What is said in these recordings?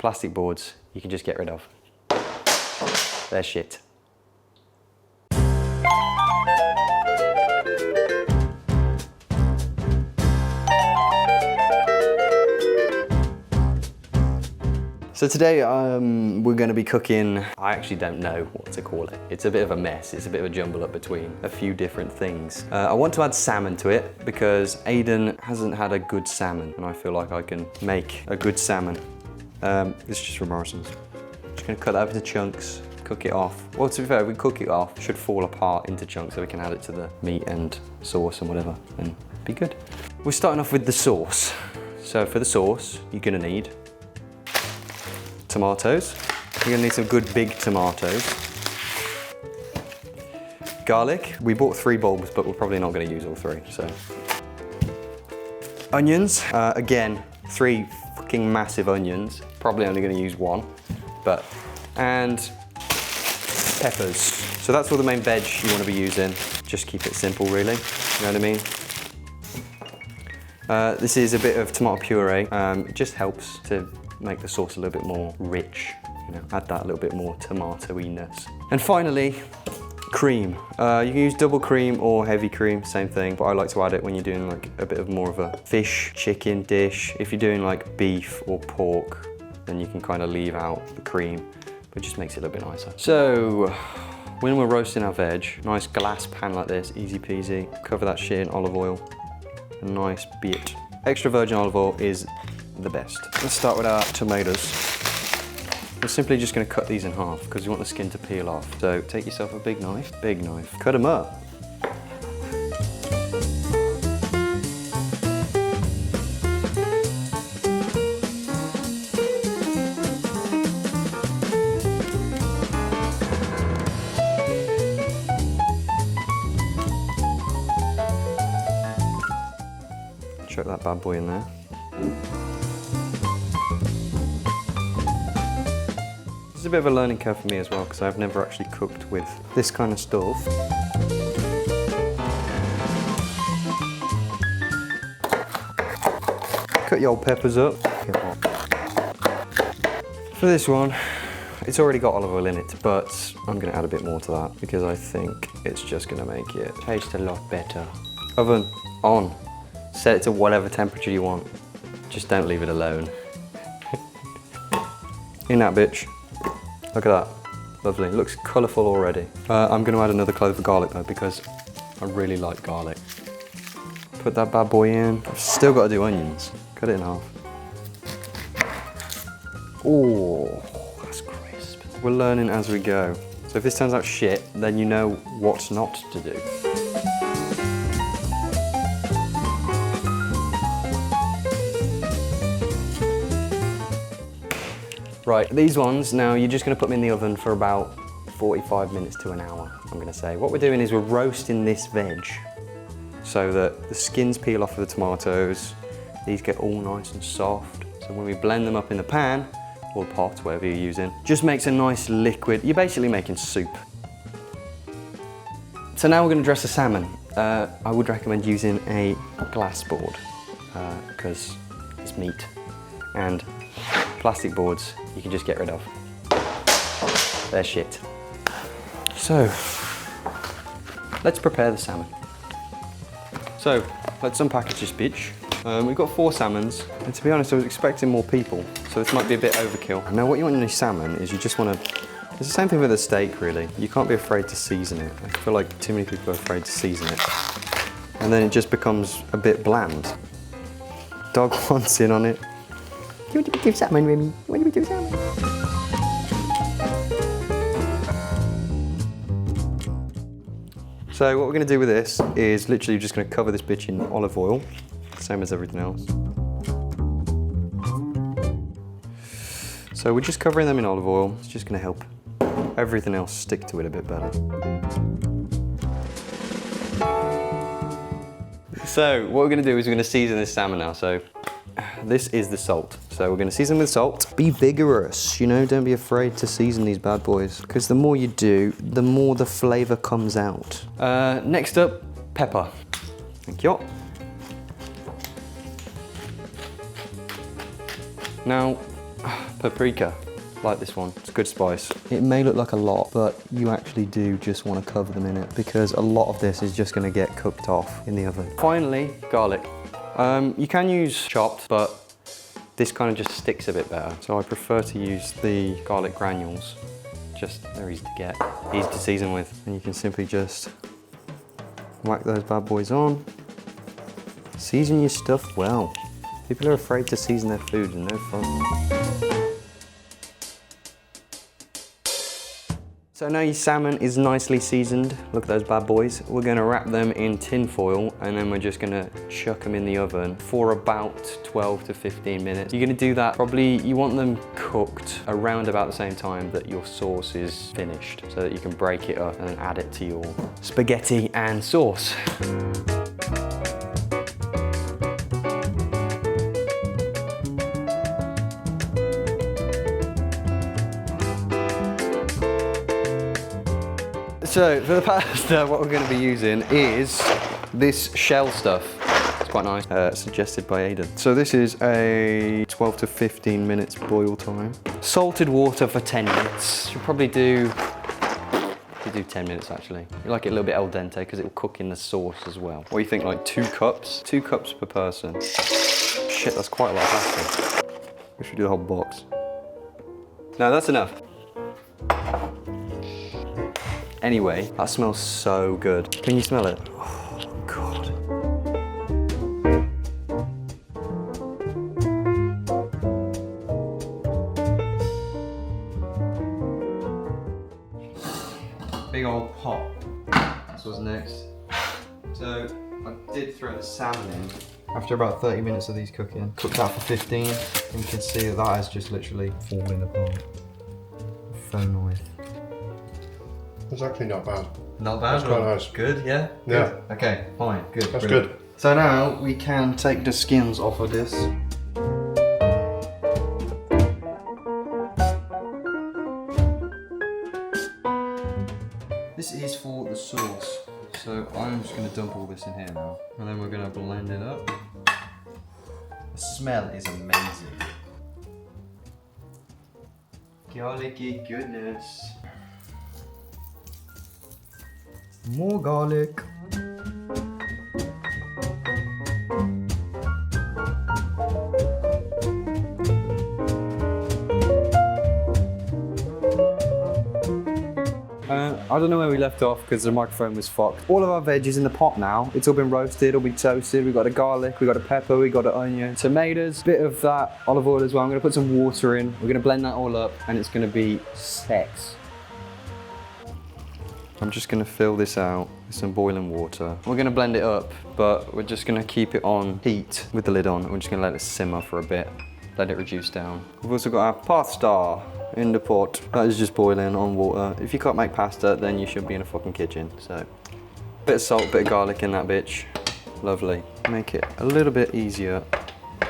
Plastic boards, you can just get rid of. They're shit. So today we're going to be cooking, I actually don't know what to call it. It's a bit of a mess, it's a bit of a jumble up between a few different things. I want to add salmon to it because Aiden hasn't had a good salmon and I feel like I can make a good salmon. This is just from Morrison's. Just going to cut that up into chunks, cook it off. Well, to be fair, if we cook it off, it should fall apart into chunks so we can add it to the meat and sauce and whatever and be good. We're starting off with the sauce. So for the sauce, you're going to need tomatoes. You're gonna need some good big tomatoes. Garlic. We bought 3 bulbs, but we're probably not gonna use all 3, so. Onions. Again, 3 fucking massive onions. Probably only gonna use 1, but. And peppers. So that's all the main veg you wanna be using. Just keep it simple, really. You know what I mean? This is a bit of tomato puree. It just helps to make the sauce a little bit more rich, you know, add that little bit more tomato-iness. And finally, cream. You can use double cream or heavy cream, same thing, but I like to add it when you're doing like a bit of more of a fish, chicken dish. If you're doing like beef or pork, then you can kind of leave out the cream, but it just makes it a little bit nicer. So, when we're roasting our veg, nice glass pan like this, easy peasy, cover that shit in olive oil, a nice bit. Extra virgin olive oil is the best. Let's start with our tomatoes. We're simply just going to cut these in half because you want the skin to peel off. So take yourself a big knife, cut them up. Chuck that bad boy in there. It's a bit of a learning curve for me as well because I've never actually cooked with this kind of stuff. Cut your old peppers up. For this one, it's already got olive oil in it, but I'm going to add a bit more to that because I think it's just going to make it taste a lot better. Oven on. Set it to whatever temperature you want. Just don't leave it alone. In that bitch. Look at that, lovely. It looks colourful already. I'm going to add another clove of garlic though because I really like garlic. Put that bad boy in. I've still got to do onions. Cut it in half. Oh, that's crisp. We're learning as we go. So if this turns out shit, then you know what not to do. Right, these ones, now you're just going to put them in the oven for about 45 minutes to an hour, I'm going to say. What we're doing is we're roasting this veg so that the skins peel off of the tomatoes, these get all nice and soft. So when we blend them up in the pan, or pot, whatever you're using, just makes a nice liquid. You're basically making soup. So now we're going to dress the salmon. I would recommend using a glass board because it's meat, and plastic boards you can just get rid of. They're shit. So, let's prepare the salmon. So, let's unpackage this bitch. We've got 4 salmons, and to be honest, I was expecting more people, so this might be a bit overkill. Now, what you want in a salmon is you just want to. It's the same thing with a steak, really. You can't be afraid to season it. I feel like too many people are afraid to season it, and then it just becomes a bit bland. Dog wants in on it. You want to be do salmon, Remy? You want to be do salmon? So what we're going to do with this is literally just going to cover this bitch in olive oil, same as everything else. So we're just covering them in olive oil. It's just going to help everything else stick to it a bit better. So what we're going to do is we're going to season this salmon now. So this is the salt. So we're going to season with salt. Be vigorous, you know, don't be afraid to season these bad boys, because the more you do, the more the flavour comes out. Next up, pepper. Thank you. Now, Paprika. Like this one, it's a good spice. It may look like a lot, but you actually do just want to cover them in it because a lot of this is just going to get cooked off in the oven. Finally, garlic. You can use chopped, but this kind of just sticks a bit better. So I prefer to use the garlic granules. Just, they're easy to get, easy to season with. And you can simply just whack those bad boys on. Season your stuff well. People are afraid to season their food and no fun. So now your salmon is nicely seasoned. Look at those bad boys. We're gonna wrap them in tin foil and then we're just gonna chuck them in the oven for about 12 to 15 minutes. You're gonna do that, probably you want them cooked around about the same time that your sauce is finished so that you can break it up and then add it to your spaghetti and sauce. So for the pasta, what we're going to be using is this shell stuff. It's quite nice, suggested by Aidan. So this is a 12 to 15 minutes boil time. Salted water for 10 minutes. You'll probably do 10 minutes actually. You like it a little bit al dente because it will cook in the sauce as well. What do you think, like 2 cups? 2 cups per person. Shit, that's quite a lot of pasta. We should do the whole box. No, that's enough. Anyway, that smells so good. Can you smell it? Oh, God. Big old pot. That's what's next. So, I did throw the salmon in. After about 30 minutes of these cooking, cooked that for 15, and you can see that that is just literally falling apart. So nice. It's actually not bad. Not bad? That's quite nice. Good, yeah? Yeah. Good. Okay, fine, good. That's brilliant. good. So now we can take the skins off of this. This is for the sauce. So I'm just going to dump all this in here now. And then we're going to blend it up. The smell is amazing. Garlicky goodness. More garlic. I don't know where we left off because the microphone was fucked. All of our veg is in the pot now. It's all been roasted, it'll be toasted. We've got a garlic, we've got a pepper, we've got an onion, tomatoes, bit of that olive oil as well. I'm gonna put some water in. We're gonna blend that all up and it's gonna be sex. I'm just gonna fill this out with some boiling water. We're gonna blend it up, but we're just gonna keep it on heat with the lid on. We're just gonna let it simmer for a bit, let it reduce down. We've also got our pasta in the pot. That is just boiling on water. If you can't make pasta, then you should be in a fucking kitchen. So, bit of salt, bit of garlic in that bitch. Lovely. Make it a little bit easier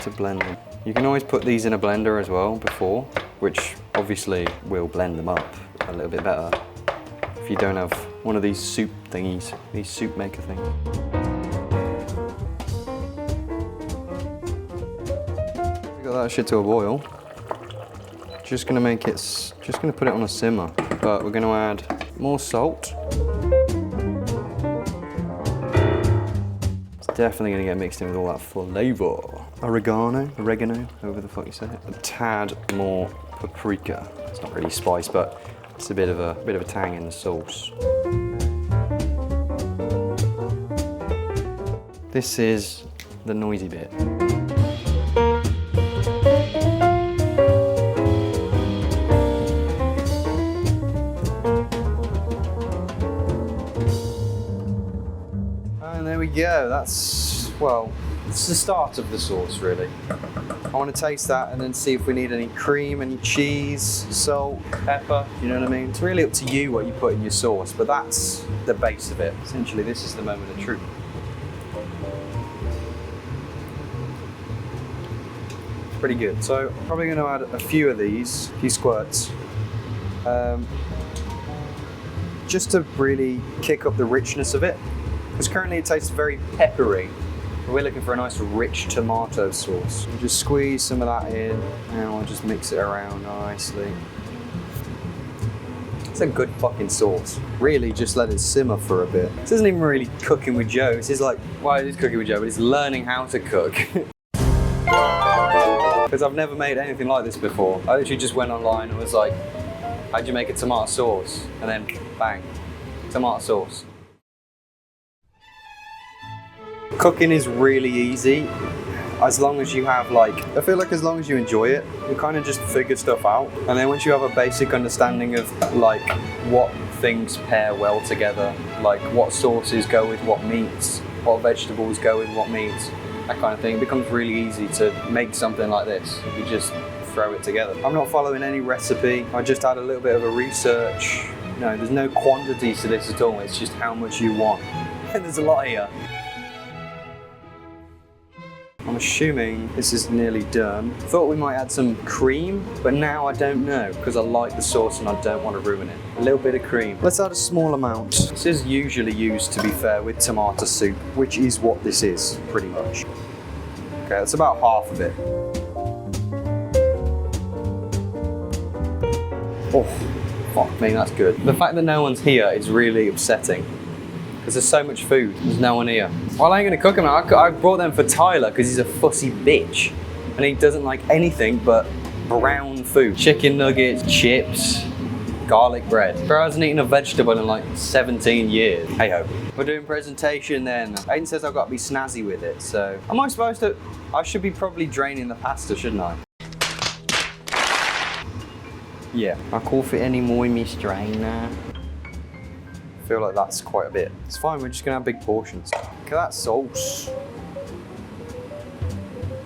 to blend them. You can always put these in a blender as well before, which obviously will blend them up a little bit better. If you don't have one of these soup thingies, these soup maker things. We got that shit to a boil. Just gonna put it on a simmer, but we're gonna add more salt. It's definitely gonna get mixed in with all that flavor. Oregano, however the fuck you say it. A tad more paprika. It's not really spice, but it's a bit of a tang in the sauce. This is the noisy bit. And there we go. That's, well, it's the start of the sauce, really. I want to taste that and then see if we need any cream, any cheese, salt, pepper, you know what I mean? It's really up to you what you put in your sauce, but that's the base of it. Essentially, this is the moment of truth. Pretty good. So I'm probably going to add a few of these, a few squirts, just to really kick up the richness of it. Because currently it tastes very peppery We're looking for a nice rich tomato sauce. We'll just squeeze some of that in and we'll just mix it around nicely. It's a good fucking sauce. Really just let it simmer for a bit. This isn't even really cooking with Joe. This is like, well, it is cooking with Joe, but it's learning how to cook. Because I've never made anything like this before. I literally just went online and was like, how'd you make a tomato sauce? And then bang, tomato sauce. Cooking is really easy. As long as you have I feel like as long as you enjoy it, you kind of just figure stuff out. And then once you have a basic understanding of what things pair well together, like what sauces go with what meats, what vegetables go with what meats, that kind of thing, it becomes really easy to make something like this. You just throw it together. I'm not following any recipe. I just had a little bit of a research. No, there's no quantities to this at all. It's just how much you want. And there's a lot here. I'm assuming this is nearly done. Thought we might add some cream, but now I don't know because I like the sauce and I don't want to ruin it. A little bit of cream. Let's add a small amount. This is usually used, to be fair, with tomato soup, which is what this is, pretty much. Okay, that's about half of it. Oh, fuck me, that's good. The fact that no one's here is really upsetting. Because there's so much food, there's no one here. Well, I ain't gonna cook them. I brought them for Tyler because he's a fussy bitch. And he doesn't like anything but brown food. Chicken nuggets, chips, garlic bread. Bro hasn't eaten a vegetable in like 17 years. Hey ho. We're doing presentation then. Aiden says I've got to be snazzy with it, so. Am I supposed to? I should be probably draining the pasta, shouldn't I? Yeah. I can't fit any more in my strainer. I feel like that's quite a bit. It's fine, we're just gonna have big portions. Look at that sauce.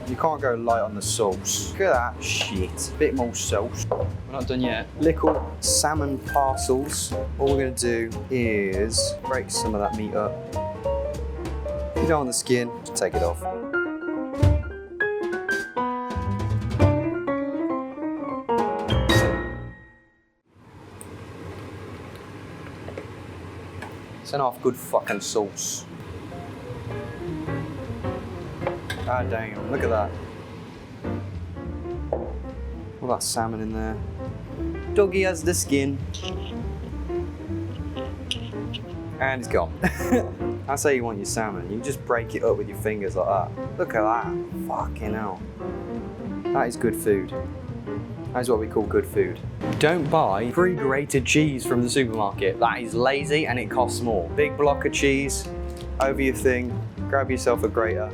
You can't go light on the sauce. Look at that shit. Bit more sauce. We're not done yet. Little salmon parcels. All we're gonna do is break some of that meat up. If you don't want the skin, just take it off. Send off good fucking sauce. Ah damn, look at that. All that salmon in there. Doggy has the skin. And it's gone. That's how you want your salmon. You just break it up with your fingers like that. Look at that. Fucking hell. That is good food. That is what we call good food. Don't buy pre-grated cheese from the supermarket. That is lazy and it costs more. Big block of cheese over your thing. Grab yourself a grater.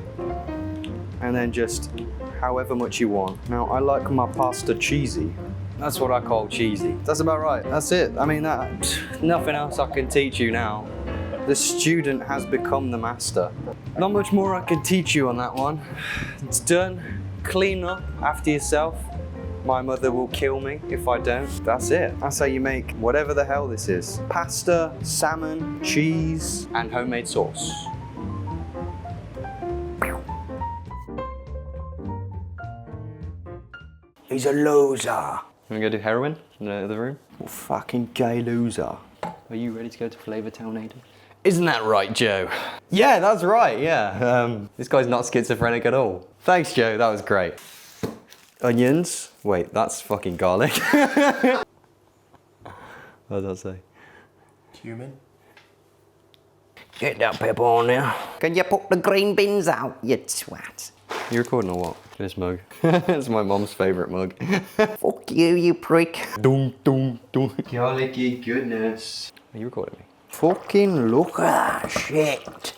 And then just however much you want. Now, I like my pasta cheesy. That's what I call cheesy. That's about right. That's it. I mean, nothing else I can teach you now. The student has become the master. Not much more I can teach you on that one. It's done. Clean up after yourself. My mother will kill me if I don't. That's it. That's how you make whatever the hell this is. Pasta, salmon, cheese, and homemade sauce. He's a loser. You wanna go do heroin in the other room? Oh, fucking gay loser. Are you ready to go to Flavortown, Aiden? Isn't that right, Joe? Yeah, that's right, yeah. This guy's not schizophrenic at all. Thanks, Joe, that was great. Onions. Wait, that's fucking garlic. What does that say? Cumin. Get that pepper on there. Can you put the green beans out, you twat? You recording or what? This mug. It's my mom's favourite mug. Fuck you, you prick. Dum, dum, dum. Garlicky goodness. Are you recording me? Fucking look at that shit.